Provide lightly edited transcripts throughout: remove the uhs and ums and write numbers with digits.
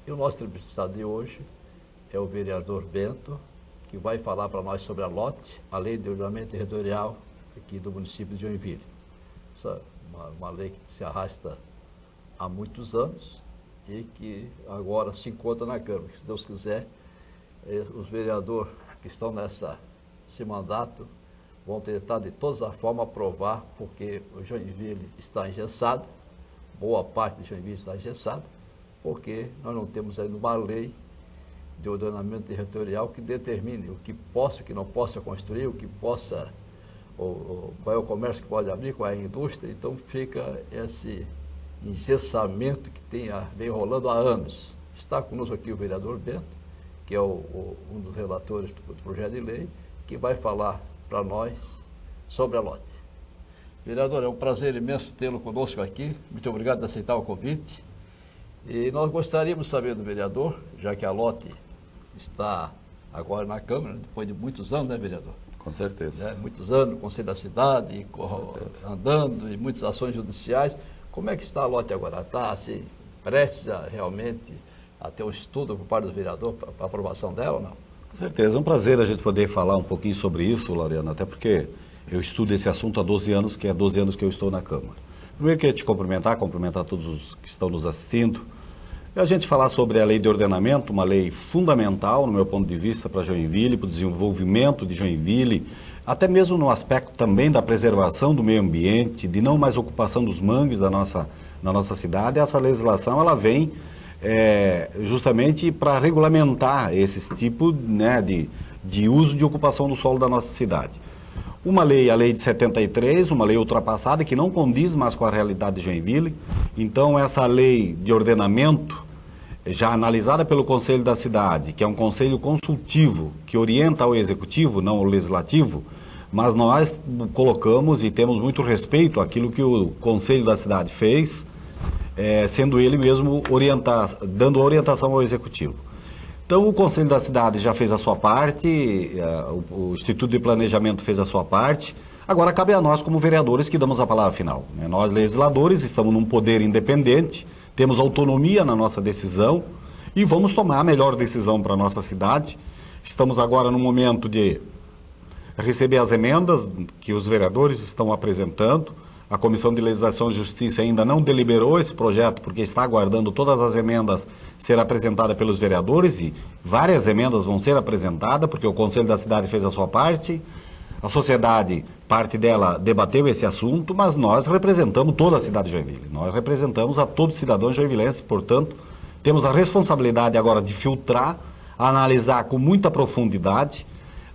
E o nosso entrevistado de hoje é o vereador Bento, que vai falar para nós sobre a LOTE, a Lei de Ordenamento Territorial aqui do município de Joinville. Essa é uma lei que se arrasta há muitos anos e que agora se encontra na Câmara. Se Deus quiser, os vereadores que estão nesse mandato vão tentar de todas as formas aprovar, porque o Joinville está engessado, boa parte de Joinville está engessada, porque nós não temos ainda uma lei de ordenamento territorial que determine o que possa e o que não possa construir, o que possa, qual é o comércio que pode abrir, qual é a indústria. Então fica esse engessamento que vem rolando há anos. Está conosco aqui o vereador Bento, que é um dos relatores do projeto de lei, que vai falar para nós sobre a LOTE. Vereador, é um prazer imenso tê-lo conosco aqui. Muito obrigado por aceitar o convite. E nós gostaríamos de saber do vereador, já que a LOTE está agora na Câmara, depois de muitos anos, né, vereador? Com certeza. Muitos anos no Conselho da Cidade, andando, e muitas ações judiciais. Como é que está a LOTE agora? Está assim, prestes realmente a ter um estudo por parte do vereador para a aprovação dela ou não? Com certeza. É um prazer a gente poder falar um pouquinho sobre isso, Laureano, até porque eu estudo esse assunto há 12 anos, que é 12 anos que eu estou na Câmara. Primeiro, queria te cumprimentar todos os que estão nos assistindo. E a gente falar sobre a lei de ordenamento, uma lei fundamental, no meu ponto de vista, para Joinville, para o desenvolvimento de Joinville, até mesmo no aspecto também da preservação do meio ambiente, de não mais ocupação dos mangues da nossa cidade. Essa legislação ela vem justamente para regulamentar esse tipo, né, de uso de ocupação do solo da nossa cidade. Uma lei, a lei de 73, uma lei ultrapassada, que não condiz mais com a realidade de Joinville. Então, essa lei de ordenamento, já analisada pelo Conselho da Cidade, que é um conselho consultivo, que orienta ao Executivo, não ao Legislativo, mas nós colocamos e temos muito respeito àquilo que o Conselho da Cidade fez, sendo ele mesmo dando orientação ao Executivo. Então, o Conselho da Cidade já fez a sua parte, o Instituto de Planejamento fez a sua parte. Agora, cabe a nós, como vereadores, que damos a palavra final, né? Nós, legisladores, estamos num poder independente, temos autonomia na nossa decisão e vamos tomar a melhor decisão para a nossa cidade. Estamos agora no momento de receber as emendas que os vereadores estão apresentando. A Comissão de Legislação e Justiça ainda não deliberou esse projeto, porque está aguardando todas as emendas ser apresentadas pelos vereadores, e várias emendas vão ser apresentadas, porque o Conselho da Cidade fez a sua parte, a sociedade, parte dela, debateu esse assunto, mas nós representamos toda a cidade de Joinville, nós representamos a todo cidadão joinvilense, portanto, temos a responsabilidade agora de filtrar, analisar com muita profundidade,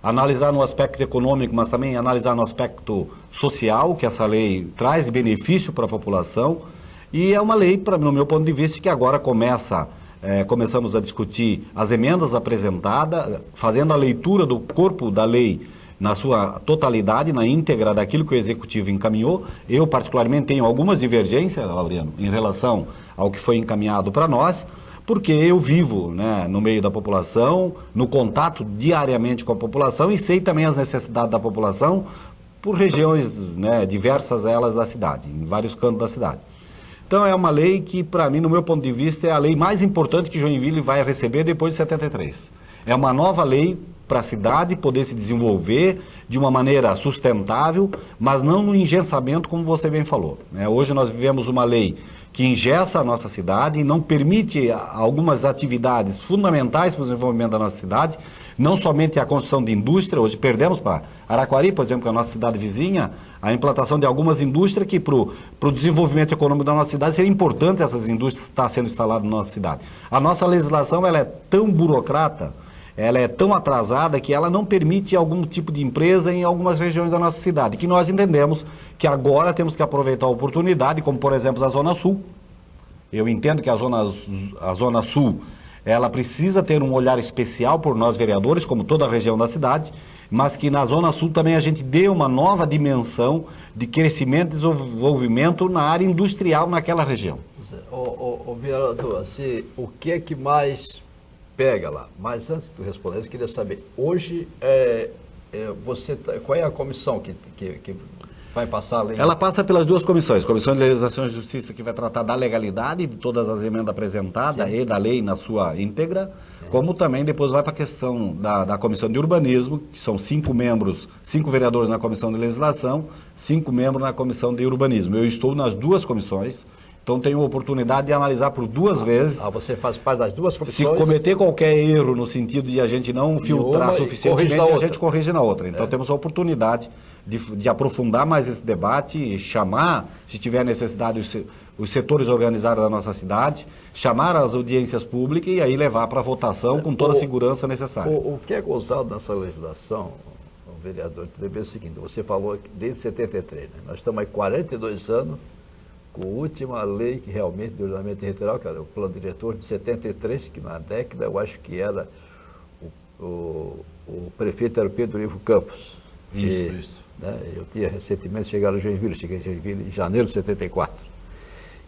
analisar no aspecto econômico, mas também analisar no aspecto social, que essa lei traz benefício para a população, e é uma lei, no meu ponto de vista, que agora começamos a discutir as emendas apresentadas, fazendo a leitura do corpo da lei na sua totalidade, na íntegra daquilo que o Executivo encaminhou. Eu, particularmente, tenho algumas divergências, Laureano, em relação ao que foi encaminhado para nós, porque eu vivo, né, no meio da população, no contato diariamente com a população e sei também as necessidades da população por regiões, né, diversas elas da cidade, em vários cantos da cidade. Então é uma lei que, para mim, no meu ponto de vista, é a lei mais importante que Joinville vai receber depois de 73. É uma nova lei para a cidade poder se desenvolver de uma maneira sustentável, mas não no engessamento, como você bem falou, né? Hoje nós vivemos uma lei que engessa a nossa cidade e não permite algumas atividades fundamentais para o desenvolvimento da nossa cidade, não somente a construção de indústria. Hoje perdemos para Araquari, por exemplo, que é a nossa cidade vizinha, a implantação de algumas indústrias que para o desenvolvimento econômico da nossa cidade seria importante essas indústrias estar sendo instaladas na nossa cidade. A nossa legislação ela é tão burocrata, ela é tão atrasada que ela não permite algum tipo de empresa em algumas regiões da nossa cidade, que nós entendemos que agora temos que aproveitar a oportunidade, como por exemplo a Zona Sul. Eu entendo que a Zona Sul, ela precisa ter um olhar especial por nós vereadores, como toda a região da cidade, mas que na Zona Sul também a gente dê uma nova dimensão de crescimento e desenvolvimento na área industrial naquela região. Vereador, assim, o que é que mais pega lá? Mas antes de tu responder, eu queria saber, hoje, qual é a comissão que Vai passar a lei? Ela passa pelas duas comissões. Comissão de Legislação e Justiça, que vai tratar da legalidade de todas as emendas apresentadas e da lei na sua íntegra, como também depois vai para a questão da Comissão de Urbanismo, que são 5 membros, 5 vereadores na Comissão de Legislação, 5 membros na Comissão de Urbanismo. Eu estou nas duas comissões, então tenho a oportunidade de analisar por duas vezes. Você faz parte das duas comissões? Se cometer qualquer erro no sentido de a gente não filtrar suficientemente, a gente corrige na outra. Então temos a oportunidade de aprofundar mais esse debate, chamar, se tiver necessidade, os setores organizados da nossa cidade, chamar as audiências públicas e aí levar para a votação com toda a segurança necessária. O que é gozado nessa legislação, vereador, é o seguinte, você falou que desde 73, né? Nós estamos aí 42 anos com a última lei que realmente de ordenamento territorial, que era o plano diretor de 73, que na década eu acho que era o prefeito era o Pedro Ivo Campos. Isso. Né, eu tinha recentemente chegado a Joinville, cheguei a Joinville em janeiro de 74.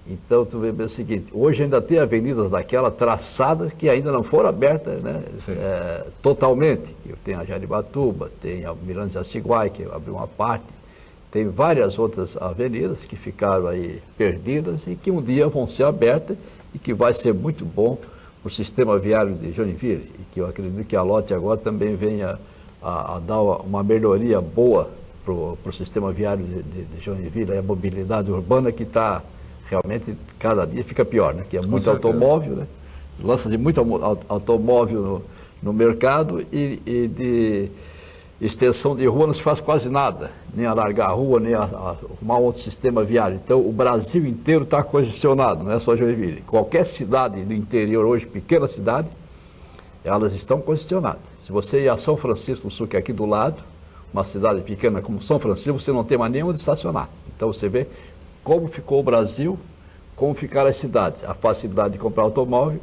Então, tu vê bem o seguinte, hoje ainda tem avenidas daquela traçadas que ainda não foram abertas, né, totalmente. Eu tenho a Jaribatuba, tem a Miranda de Jaciguai, que abriu uma parte, tem várias outras avenidas que ficaram aí perdidas e que um dia vão ser abertas e que vai ser muito bom para o sistema viário de Joinville e que eu acredito que a LOTE agora também venha a dar uma melhoria boa para o sistema viário de Joinville, a mobilidade urbana que está realmente, cada dia fica pior, né? Que é muito automóvel, né? Lança de muito automóvel no mercado e de extensão de rua não se faz quase nada, nem alargar a rua, nem arrumar outro sistema viário. Então, o Brasil inteiro está congestionado, não é só Joinville. Qualquer cidade do interior hoje, pequena cidade, elas estão congestionadas. Se você ir a São Francisco do Sul, que é aqui do lado, uma cidade pequena como São Francisco, você não tem mais nem onde estacionar. Então você vê como ficou o Brasil, como ficaram as cidades, a facilidade de comprar automóvel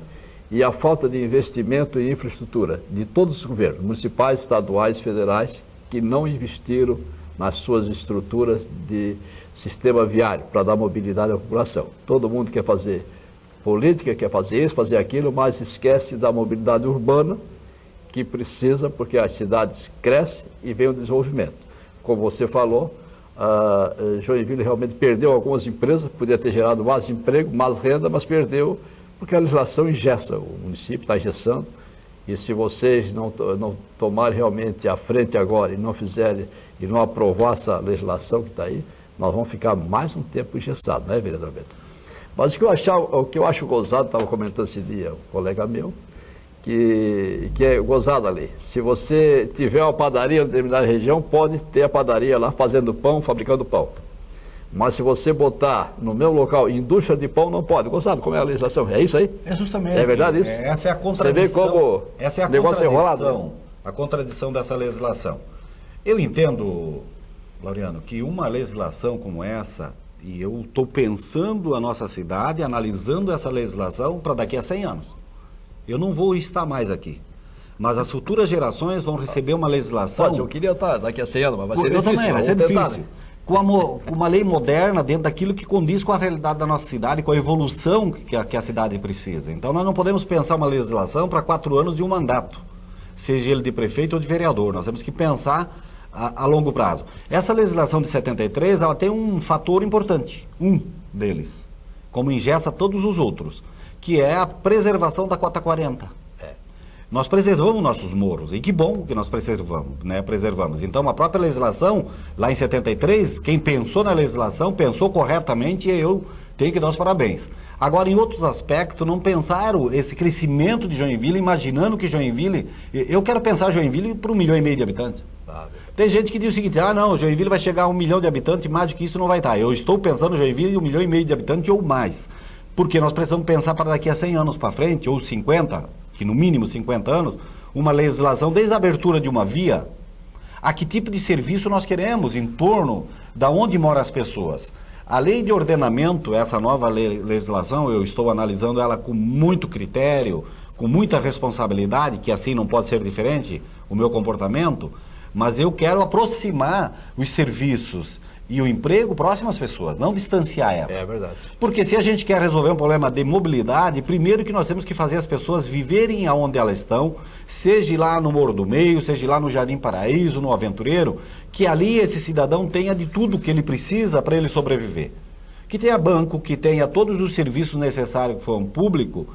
e a falta de investimento em infraestrutura de todos os governos, municipais, estaduais, federais, que não investiram nas suas estruturas de sistema viário para dar mobilidade à população. Todo mundo quer fazer política, quer fazer isso, fazer aquilo, mas esquece da mobilidade urbana que precisa, porque as cidades crescem e vem o desenvolvimento. Como você falou, Joinville realmente perdeu algumas empresas, podia ter gerado mais emprego, mais renda, mas perdeu porque a legislação engessa, o município está engessando, e se vocês não tomarem realmente a frente agora e não fizerem, e não aprovar essa legislação que está aí, nós vamos ficar mais um tempo engessados, não é, vereador Beto? Mas o que eu acho gozado, estava comentando esse dia um colega meu, que é gozado ali. Se você tiver uma padaria em determinada região, pode ter a padaria lá fazendo pão, fabricando pão. Mas se você botar no meu local indústria de pão, não pode. Gozado, como é a legislação? É isso aí? É justamente. É verdade isso? Essa é a contradição. Você vê como essa é a negócio enrolado, né? A contradição dessa legislação. Eu entendo, Laureano, que uma legislação como essa, e eu estou pensando a nossa cidade, analisando essa legislação para daqui a 100 anos. Eu não vou estar mais aqui. Mas as futuras gerações vão receber uma legislação... Mas eu queria estar daqui a 100 anos, mas vai ser difícil. Eu também, vai ser tentar, difícil. Né? Com uma lei moderna dentro daquilo que condiz com a realidade da nossa cidade, com a evolução que a cidade precisa. Então nós não podemos pensar uma legislação para 4 anos de um mandato, seja ele de prefeito ou de vereador. Nós temos que pensar a longo prazo. Essa legislação de 73, ela tem um fator importante, um deles, como engessa todos os outros, que é a preservação da cota 40. Nós preservamos nossos morros, e que bom que nós preservamos. Então, a própria legislação, lá em 73, quem pensou na legislação, pensou corretamente, e eu tenho que dar os parabéns. Agora, em outros aspectos, não pensaram esse crescimento de Joinville, imaginando que Joinville... Eu quero pensar Joinville para 1,5 milhão de habitantes. Tem gente que diz o seguinte, não, Joinville vai chegar a 1 milhão de habitantes, mais do que isso não vai estar. Eu estou pensando Joinville em 1,5 milhão de habitantes ou mais. Porque nós precisamos pensar para daqui a 100 anos para frente, ou 50, que no mínimo 50 anos, uma legislação desde a abertura de uma via, a que tipo de serviço nós queremos em torno da onde moram as pessoas. A lei de ordenamento, essa nova legislação, eu estou analisando ela com muito critério, com muita responsabilidade, que assim não pode ser diferente o meu comportamento, mas eu quero aproximar os serviços e o emprego próximo às pessoas, não distanciar elas. É verdade. Porque se a gente quer resolver um problema de mobilidade, primeiro que nós temos que fazer as pessoas viverem aonde elas estão, seja lá no Morro do Meio, seja lá no Jardim Paraíso, no Aventureiro, que ali esse cidadão tenha de tudo que ele precisa para ele sobreviver. Que tenha banco, que tenha todos os serviços necessários que for público,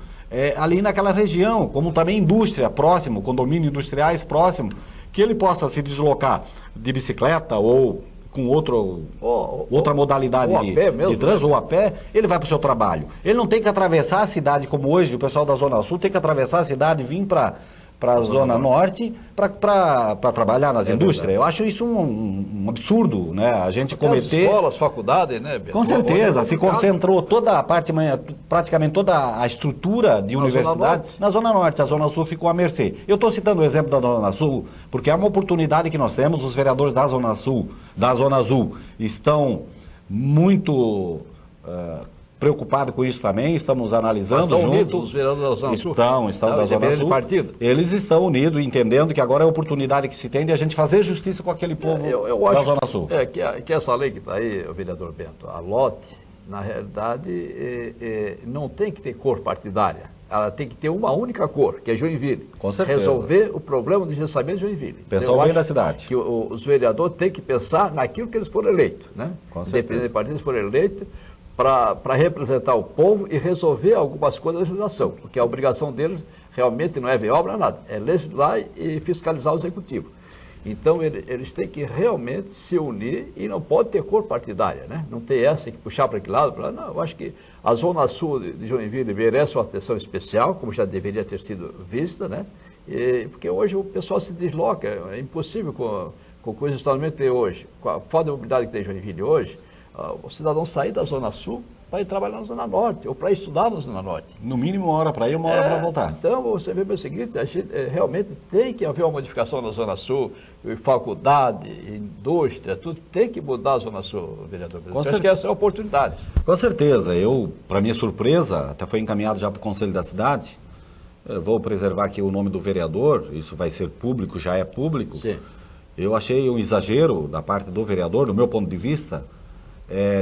ali naquela região, como também indústria próximo, condomínio industriais próximo, que ele possa se deslocar de bicicleta ou com outra modalidade de trânsito, ou a pé, ele vai para o seu trabalho. Ele não tem que atravessar a cidade, como hoje o pessoal da Zona Sul tem que atravessar a cidade e vir para a Zona Norte para trabalhar nas indústrias. Verdade. Eu acho isso um absurdo, né? A gente cometer... As escolas, faculdades, né, Beto? Com certeza, se concentrou toda a parte, praticamente toda a estrutura de universidade na Zona Norte. A Zona Sul ficou à mercê. Eu estou citando o exemplo da Zona Sul, porque é uma oportunidade que nós temos, os vereadores da Zona Sul, da Zona Azul, estão muito... preocupado com isso também, estamos analisando estão juntos. Unidos, os vereadores da Zona Sul? Estão da Zona Sul. Partido? Eles estão unidos, entendendo que agora é a oportunidade que se tem de a gente fazer justiça com aquele povo da Zona Sul. Que essa lei que está aí, o vereador Bento, a lote, na realidade, não tem que ter cor partidária. Ela tem que ter uma única cor, que é Joinville. Com certeza. Resolver o problema do engessamento de Joinville. Pensar o bem da cidade. Que os vereadores têm que pensar naquilo que eles foram eleitos, né? Com certeza. Independente do partido, eles foram eleitos para representar o povo e resolver algumas coisas da legislação, porque a obrigação deles realmente não é ver obra, nada, é legislar e fiscalizar o executivo. Então, eles têm que realmente se unir e não pode ter cor partidária, né? Não tem essa que puxar para aquele lado, para lá. Não, eu acho que a Zona Sul de Joinville merece uma atenção especial, como já deveria ter sido vista, né? Porque hoje o pessoal se desloca, é impossível com o gestionamento que tem hoje, com a falta de mobilidade que tem em Joinville hoje, o cidadão sair da Zona Sul para ir trabalhar na Zona Norte, ou para estudar na Zona Norte. No mínimo uma hora para ir, uma hora para voltar. Então, você vê o seguinte, a gente realmente tem que haver uma modificação na Zona Sul, faculdade, indústria, tudo tem que mudar a Zona Sul, vereador. Eu acho que essa é a oportunidade. Com certeza. Eu, para minha surpresa, até foi encaminhado já para o Conselho da Cidade, eu vou preservar aqui o nome do vereador, isso vai ser público, já é público. Sim. Eu achei um exagero da parte do vereador, do meu ponto de vista,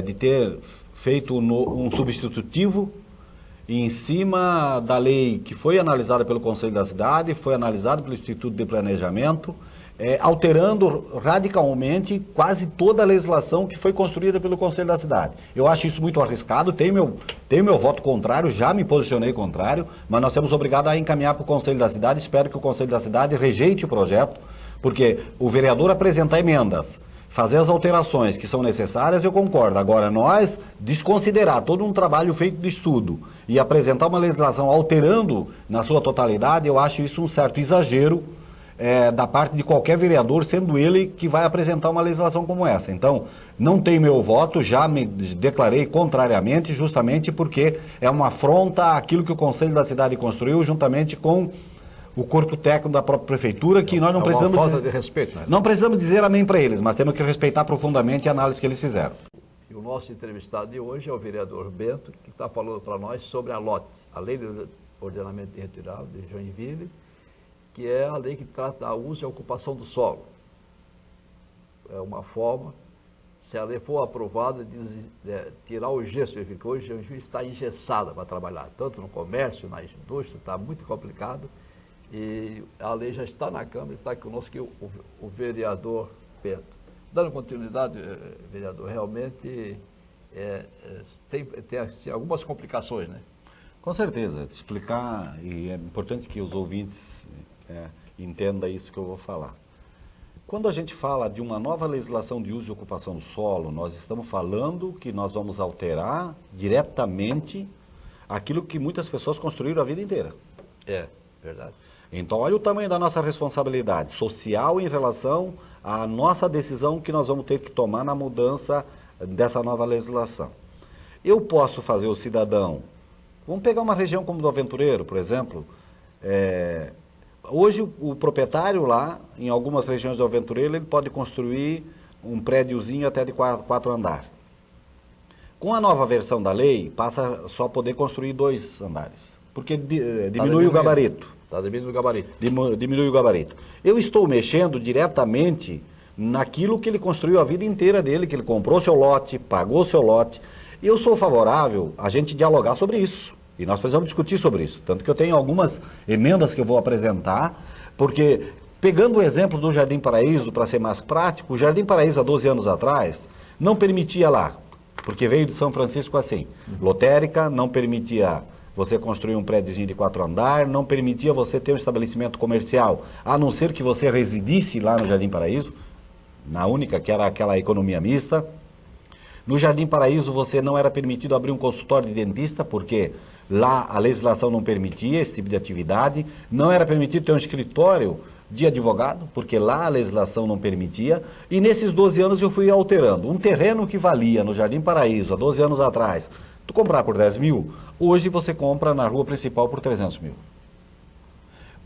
de ter feito um substitutivo em cima da lei que foi analisada pelo Conselho da Cidade, foi analisada pelo Instituto de Planejamento, alterando radicalmente quase toda a legislação que foi construída pelo Conselho da Cidade. Eu acho isso muito arriscado, tenho meu voto contrário, já me posicionei contrário, mas nós somos obrigados a encaminhar para o Conselho da Cidade, espero que o Conselho da Cidade rejeite o projeto, porque o vereador apresentar emendas, fazer as alterações que são necessárias, eu concordo. Agora, nós desconsiderar todo um trabalho feito de estudo e apresentar uma legislação alterando na sua totalidade, eu acho isso um certo exagero da parte de qualquer vereador, sendo ele que vai apresentar uma legislação como essa. Então, não tem meu voto, já me declarei contrariamente, justamente porque é uma afronta àquilo que o Conselho da Cidade construiu, juntamente com o corpo técnico da própria prefeitura, que nós não precisamos... falta de respeito, né? Não precisamos dizer amém para eles, mas temos que respeitar profundamente a análise que eles fizeram. E o nosso entrevistado de hoje é o vereador Bento, que está falando para nós sobre a LOT, a Lei de Ordenamento Territorial de Joinville, que é a lei que trata a uso e a ocupação do solo. É uma forma, se a lei for aprovada, de tirar o gesso, porque hoje Joinville está engessada para trabalhar, tanto no comércio, na indústria, está muito complicado. E a lei já está na Câmara e está conosco aqui o vereador Bento. Dando continuidade, vereador, realmente tem assim, algumas complicações, né? Com certeza, explicar, e é importante que os ouvintes entendam isso que eu vou falar. Quando a gente fala de uma nova legislação de uso e ocupação do solo, nós estamos falando que nós vamos alterar diretamente aquilo que muitas pessoas construíram a vida inteira. É, verdade. Então, olha o tamanho da nossa responsabilidade social em relação à nossa decisão que nós vamos ter que tomar na mudança dessa nova legislação. Eu posso fazer o cidadão, vamos pegar uma região como do Aventureiro, por exemplo, hoje o proprietário lá, em algumas regiões do Aventureiro, ele pode construir um prédiozinho até de 4 andares. Com a nova versão da lei, passa só a poder construir 2 andares, porque diminui o gabarito. Está diminuindo o gabarito. Diminui o gabarito. Eu estou mexendo diretamente naquilo que ele construiu a vida inteira dele, que ele comprou seu lote, pagou seu lote. E eu sou favorável a gente dialogar sobre isso. E nós precisamos discutir sobre isso. Tanto que eu tenho algumas emendas que eu vou apresentar, porque, pegando o exemplo do Jardim Paraíso, para ser mais prático, o Jardim Paraíso, há 12 anos atrás, não permitia lá, porque veio de São Francisco assim. Lotérica não permitia você construir um prédiozinho de 4 andares, não permitia você ter um estabelecimento comercial, a não ser que você residisse lá no Jardim Paraíso, na única, que era aquela economia mista. No Jardim Paraíso você não era permitido abrir um consultório de dentista, porque lá a legislação não permitia esse tipo de atividade. Não era permitido ter um escritório de advogado, porque lá a legislação não permitia. E nesses 12 anos eu fui alterando. Um terreno que valia no Jardim Paraíso, há 12 anos atrás, tu comprar por 10 mil, hoje você compra na rua principal por 300 mil.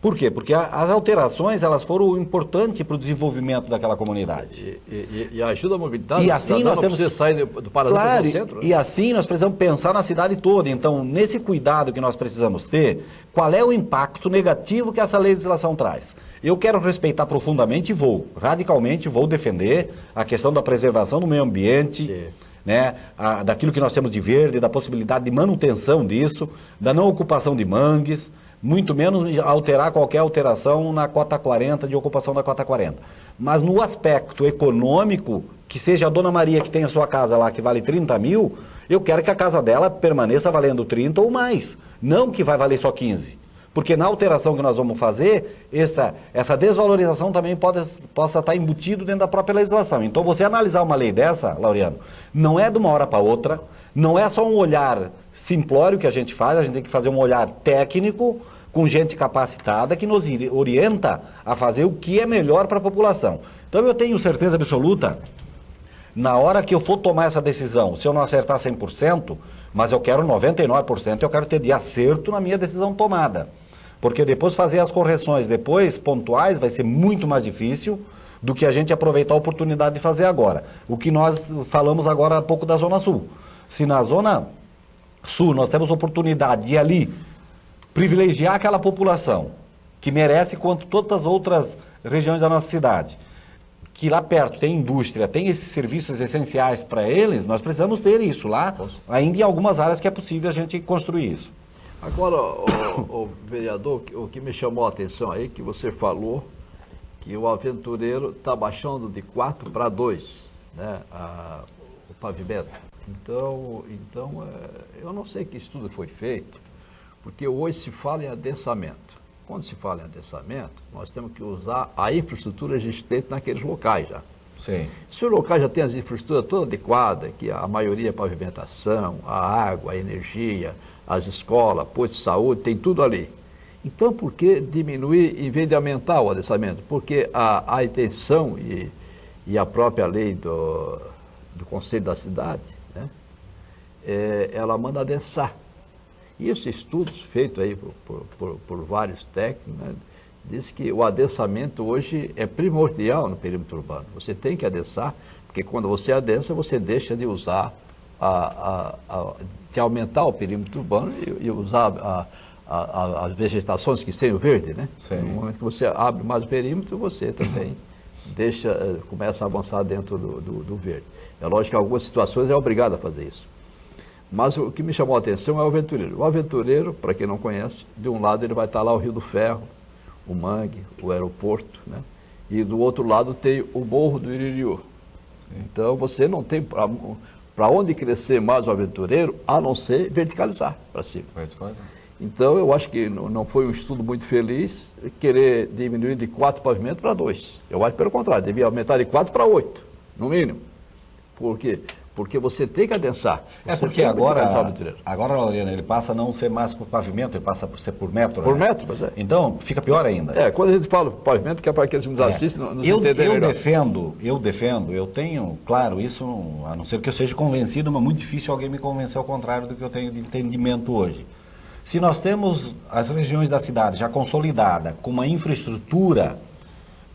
Por quê? Porque as alterações, elas foram importantes para o desenvolvimento daquela comunidade. E ajuda a mobilidade, e assim nós temos que sair do paradigma claro, do centro. Né? E assim nós precisamos pensar na cidade toda. Então, nesse cuidado que nós precisamos ter, qual é o impacto negativo que essa legislação traz? Eu quero respeitar profundamente e radicalmente defender a questão da preservação do meio ambiente, né, daquilo que nós temos de verde, da possibilidade de manutenção disso, da não ocupação de mangues, muito menos alterar qualquer alteração na cota 40, de ocupação da cota 40. Mas no aspecto econômico, que seja a Dona Maria que tem a sua casa lá que vale 30 mil, eu quero que a casa dela permaneça valendo 30 ou mais, não que vai valer só 15. Porque na alteração que nós vamos fazer, essa desvalorização também possa estar embutido dentro da própria legislação. Então você analisar uma lei dessa, Laureano, não é de uma hora para outra, não é só um olhar simplório que a gente faz, a gente tem que fazer um olhar técnico, com gente capacitada, que nos orienta a fazer o que é melhor para a população. Então eu tenho certeza absoluta, na hora que eu for tomar essa decisão, se eu não acertar 100%, mas eu quero 99%, eu quero ter de acerto na minha decisão tomada. Porque depois fazer as correções, depois pontuais, vai ser muito mais difícil do que a gente aproveitar a oportunidade de fazer agora. O que nós falamos agora há pouco da Zona Sul. Se na Zona Sul nós temos oportunidade de ali privilegiar aquela população que merece quanto todas as outras regiões da nossa cidade, que lá perto tem indústria, tem esses serviços essenciais para eles, nós precisamos ter isso lá, ainda em algumas áreas que é possível a gente construir isso. Agora, o vereador, o que me chamou a atenção aí, que você falou que o aventureiro está baixando de 4 para 2, né, o pavimento. Então, eu não sei que estudo foi feito, porque hoje se fala em adensamento. Quando se fala em adensamento, nós temos que usar a infraestrutura existente naqueles locais já. Sim. Se o local já tem as infraestruturas todas adequadas, que a maioria é pavimentação, a água, a energia, as escolas, posto de saúde, tem tudo ali. Então, por que diminuir em vez de aumentar o adensamento? Porque a intenção e a própria lei do Conselho da Cidade, né, ela manda adensar. E esses estudos feitos aí por vários técnicos, né, diz que o adensamento hoje é primordial no perímetro urbano. Você tem que adensar, porque quando você adensa, você deixa de usar, de aumentar o perímetro urbano e usar as vegetações que têm o verde, né? Sim. No momento que você abre mais o perímetro, você também começa a avançar dentro do verde. É lógico que em algumas situações é obrigado a fazer isso. Mas o que me chamou a atenção é o aventureiro. O aventureiro, para quem não conhece, de um lado ele vai estar lá o Rio do Ferro, o Mangue, o aeroporto, né? E do outro lado tem o Morro do Iririú. Sim. Então você não tem para onde crescer mais o aventureiro, a não ser verticalizar para cima. Verticalizar. Então eu acho que não foi um estudo muito feliz querer diminuir de 4 pavimentos para 2. Eu acho pelo contrário, devia aumentar de 4 para 8, no mínimo. Por quê? Porque você tem que adensar. Porque agora, Laureano, ele passa a não ser mais por pavimento, ele passa por ser por metro. Por né? metro, mas é. Então, fica pior ainda. Quando a gente fala pavimento, que é para aqueles que nos assistem, nos entenderem melhor. Eu tenho, claro, isso, a não ser que eu seja convencido, mas muito difícil alguém me convencer ao contrário do que eu tenho de entendimento hoje. Se nós temos as regiões da cidade já consolidada, com uma infraestrutura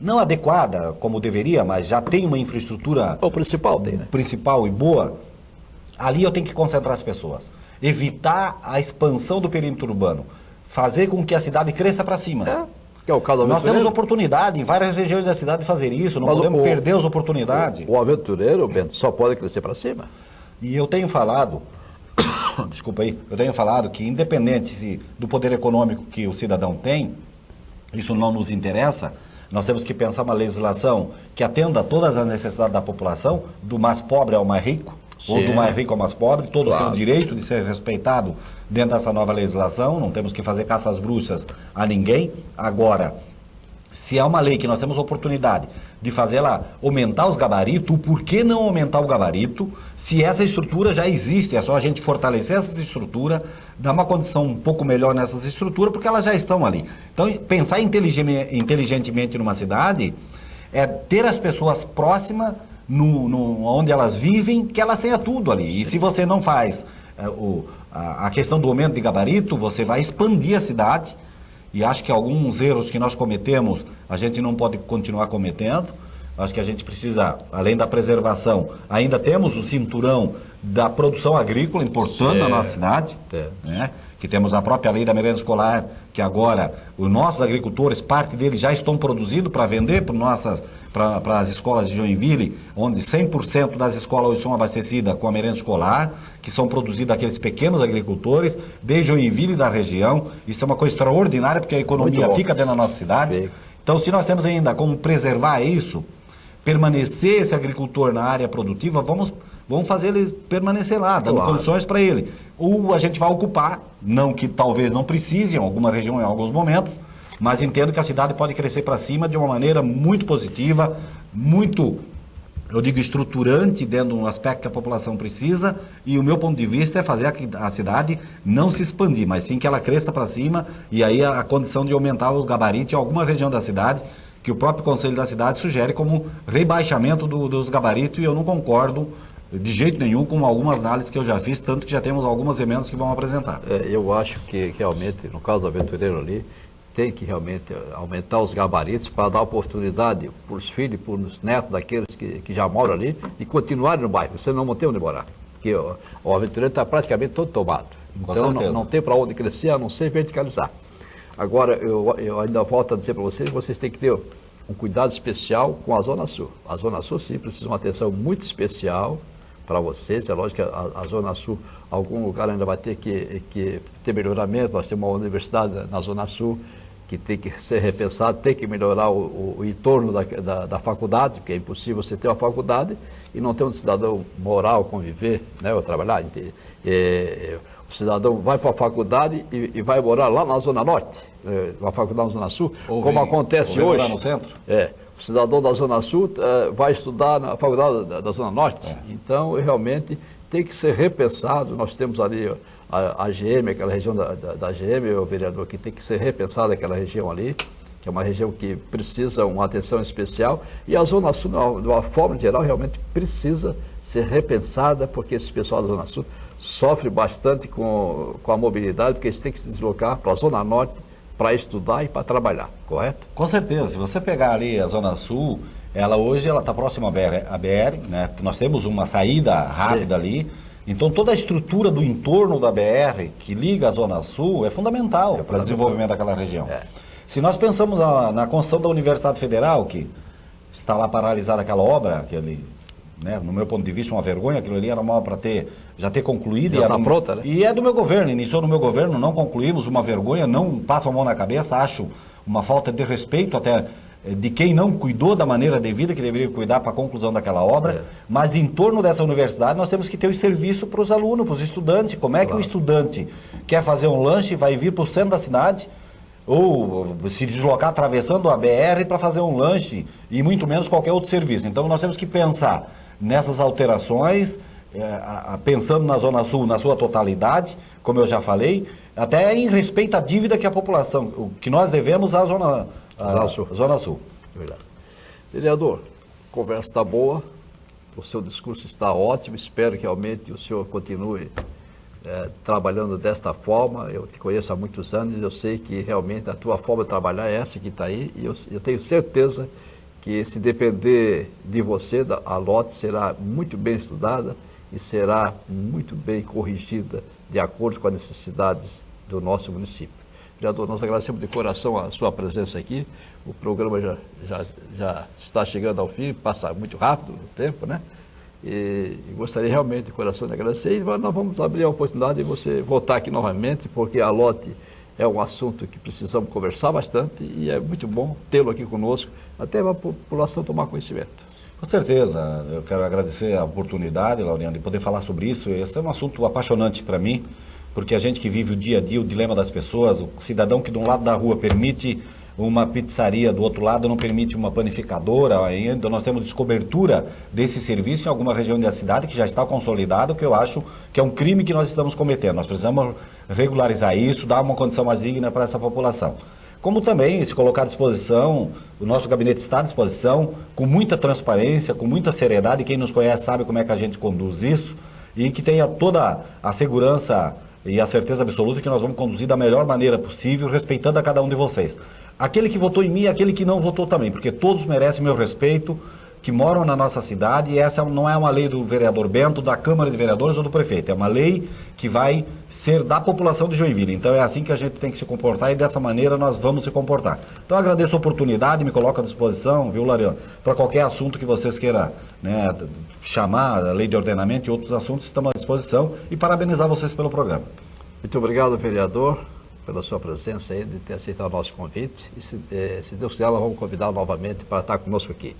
não adequada como deveria, mas já tem uma infraestrutura... O principal tem, né? Principal e boa, ali eu tenho que concentrar as pessoas. Evitar a expansão do perímetro urbano. Fazer com que a cidade cresça para cima. Que é o caso do Nós temos aventureiro. oportunidade em várias regiões da cidade de fazer isso, não Mas podemos perder as oportunidades. O aventureiro, Bento, só pode crescer para cima. E eu tenho falado, desculpa aí, eu tenho falado que independente do poder econômico que o cidadão tem, isso não nos interessa, nós temos que pensar uma legislação que atenda a todas as necessidades da população, do mais pobre ao mais rico, ou Sim. do mais rico ao mais pobre, todos Claro. têm o direito de ser respeitado dentro dessa nova legislação, não temos que fazer caça às bruxas a ninguém. Agora, se é uma lei que nós temos oportunidade de fazer ela aumentar os gabaritos, por que não aumentar o gabarito se essa estrutura já existe? É só a gente fortalecer essa estrutura, dar uma condição um pouco melhor nessas estruturas, porque elas já estão ali. Então, pensar inteligentemente numa cidade é ter as pessoas próximas, onde elas vivem, que elas tenham tudo ali. Sim. E se você não faz a questão do aumento de gabarito, você vai expandir a cidade. E acho que alguns erros que nós cometemos, a gente não pode continuar cometendo. Acho que a gente precisa, além da preservação, ainda temos o cinturão da produção agrícola importante na nossa cidade, né? Que temos a própria lei da merenda escolar, que agora os nossos agricultores, parte deles já estão produzindo para vender para as escolas de Joinville, onde 100% das escolas hoje são abastecidas com a merenda escolar, que são produzidas aqueles pequenos agricultores de Joinville e da região. Isso é uma coisa extraordinária, porque a economia fica dentro da nossa cidade. Então, se nós temos ainda como preservar isso, permanecer esse agricultor na área produtiva, vamos fazer ele permanecer lá, dando condições para ele. Ou a gente vai ocupar, não que talvez não precise em alguma região em alguns momentos, mas entendo que a cidade pode crescer para cima de uma maneira muito positiva, muito, eu digo, estruturante dentro de um aspecto que a população precisa, e o meu ponto de vista é fazer a cidade não se expandir, mas sim que ela cresça para cima, e aí a condição de aumentar o gabarito em alguma região da cidade, que o próprio Conselho da Cidade sugere como rebaixamento dos gabaritos, e eu não concordo de jeito nenhum com algumas análises que eu já fiz, tanto que já temos algumas emendas que vão apresentar. Eu acho que realmente, no caso do aventureiro ali, tem que realmente aumentar os gabaritos para dar oportunidade para os filhos e para os netos daqueles que já moram ali de continuarem no bairro, você não tem onde morar. Porque o aventureiro está praticamente todo tomado. Então não tem para onde crescer, a não ser verticalizar. Agora, eu ainda volto a dizer para vocês têm que ter um cuidado especial com a Zona Sul. A Zona Sul, sim, precisa de uma atenção muito especial para vocês. É lógico que a Zona Sul, algum lugar ainda vai ter que ter melhoramento. Nós temos uma universidade na Zona Sul que tem que ser repensado, tem que melhorar o entorno da faculdade, porque é impossível você ter uma faculdade e não ter um cidadão moral, conviver, né, ou trabalhar. O cidadão vai para a faculdade e vai morar lá na Zona Norte, uma faculdade na Zona Sul, como acontece hoje. Morar no centro? O cidadão da Zona Sul vai estudar na faculdade da Zona Norte. Então, realmente, tem que ser repensado. Nós temos ali a GM, aquela região da GM, o vereador, que tem que ser repensada aquela região ali, que é uma região que precisa uma atenção especial. E a Zona Sul, de uma forma geral, realmente precisa ser repensada, porque esse pessoal da Zona Sul sofre bastante com a mobilidade, porque eles têm que se deslocar para a Zona Norte para estudar e para trabalhar, correto? Com certeza. Se você pegar ali a Zona Sul, hoje ela está próxima à BR, né? Nós temos uma saída rápida ali. Então, toda a estrutura do entorno da BR que liga a Zona Sul é fundamental para o desenvolvimento daquela região. Se nós pensamos na construção da Universidade Federal, que está lá paralisada aquela obra, né, no meu ponto de vista, uma vergonha, aquilo ali era mal para já ter concluído. Já está pronta, né? E é do meu governo, iniciou no meu governo, não concluímos, uma vergonha, não passo a mão na cabeça, acho uma falta de respeito até de quem não cuidou da maneira devida, que deveria cuidar para a conclusão daquela obra, mas em torno dessa universidade nós temos que ter o serviço para os alunos, para os estudantes. Como é que o estudante quer fazer um lanche, vai vir para o centro da cidade, ou se deslocar atravessando a BR para fazer um lanche, e muito menos qualquer outro serviço. Então nós temos que pensar nessas alterações, pensando na Zona Sul na sua totalidade, como eu já falei, até em respeito à dívida que a população, que nós devemos à Zona Sul. Verdade. Vereador, a conversa está boa, o seu discurso está ótimo, espero que realmente o senhor continue trabalhando desta forma. Eu te conheço há muitos anos, eu sei que realmente a tua forma de trabalhar é essa que está aí, e eu tenho certeza que, se depender de você, a LOTE será muito bem estudada e será muito bem corrigida de acordo com as necessidades do nosso município. Vereador, nós agradecemos de coração a sua presença aqui. O programa já está chegando ao fim, passa muito rápido o tempo, né? E gostaria realmente de coração de agradecer. E nós vamos abrir a oportunidade de você voltar aqui novamente, porque a lote é um assunto que precisamos conversar bastante e é muito bom tê-lo aqui conosco, até para a população tomar conhecimento. Com certeza, eu quero agradecer a oportunidade, Laureano, de poder falar sobre isso. Esse é um assunto apaixonante para mim, porque a gente que vive o dia a dia, o dilema das pessoas, o cidadão que de um lado da rua permite uma pizzaria, do outro lado não permite uma panificadora, ainda nós temos descobertura desse serviço em alguma região da cidade que já está consolidado, que eu acho que é um crime que nós estamos cometendo. Nós precisamos regularizar isso, dar uma condição mais digna para essa população. Como também se colocar à disposição, o nosso gabinete está à disposição, com muita transparência, com muita seriedade, quem nos conhece sabe como é que a gente conduz isso, e que tenha toda a segurança e a certeza absoluta que nós vamos conduzir da melhor maneira possível, respeitando a cada um de vocês. Aquele que votou em mim e aquele que não votou também, porque todos merecem meu respeito, que moram na nossa cidade, e essa não é uma lei do vereador Bento, da Câmara de Vereadores ou do prefeito, é uma lei que vai ser da população de Joinville. Então é assim que a gente tem que se comportar e dessa maneira nós vamos se comportar. Então agradeço a oportunidade, me coloco à disposição, viu, Lariano, para qualquer assunto que vocês queiram, né, chamar, a lei de ordenamento e outros assuntos, estamos à disposição, e parabenizar vocês pelo programa. Muito obrigado, vereador, pela sua presença aí, de ter aceitado o nosso convite. E se Deus quiser, nós vamos convidá-lo novamente para estar conosco aqui.